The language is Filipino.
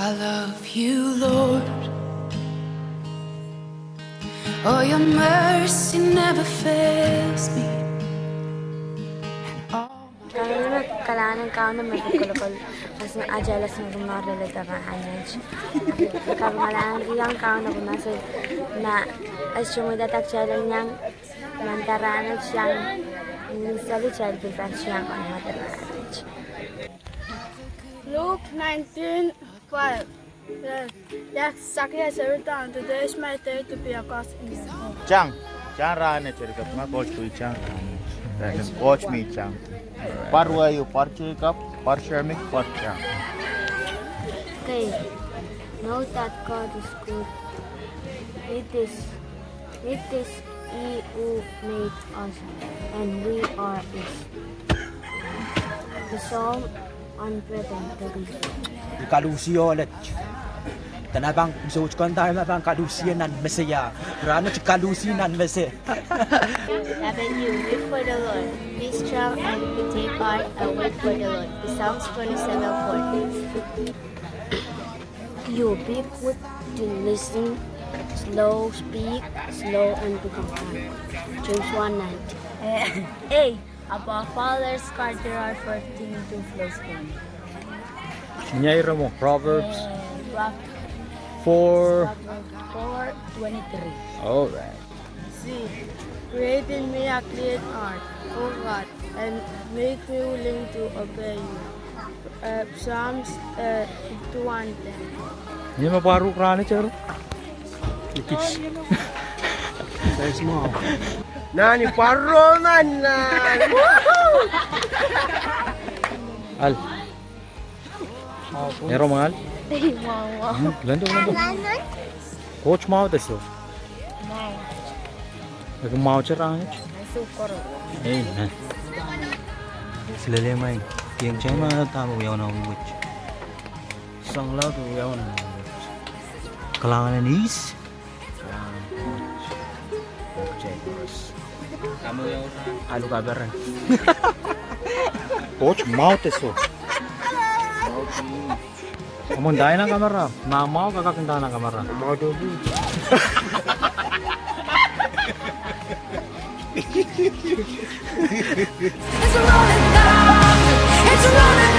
I love you, Lord. Oh, your mercy never fails me. Kailangan kau na magkulukol kasi ajalas ng rumarila tara anaj. Kailangan yang kau na bunasod na asumida tak jalan yang mantarana siyang misalnya child defense siyang kau matara anaj. Luke 19:5. Yes, Zacchaeus returned. Today is my day to be a cause in your home. Chang rane chirikap ma coach tu chang rane. Coach me chang. Parwa you par chirikap par shermik par chang. Okay, know that God is good. It is He who made us, and we are His. The Psalm 133. Kalusio ulit. Tanabang susukan tayo mabang kalusinan Mesaya. Rano si kalusinan Mesaya. Haven't you wait for the Lord? Be strong and take heart and wait for the Lord. The Psalms 27:4. You be quick to listen, slow speak, slow and become kind. James 1:9. Hey, above fathers, Carter 14:2 flows in. Nyaira mo, Proverbs 4:23. Alright. See, create in me a clean heart, O God, and make me willing to obey you. Psalms 51:10. Hindi maparu krani charo. Ikis. Very small. Nani paronan na. Al. Nero mangal. Lando. Coach mau desyo. Nag mau charang. Eh, na. Silele mai. Kieng chai ma tamo yaw na wich. Sang lao tu yaw na. Kalangan is. Kamu yaw na. Alu kabaran. Coach mau desyo. Kamu dai na kamera. Na mau kakakinta na kamera. Mau dulu. It's a rolling thunder. It's a rolling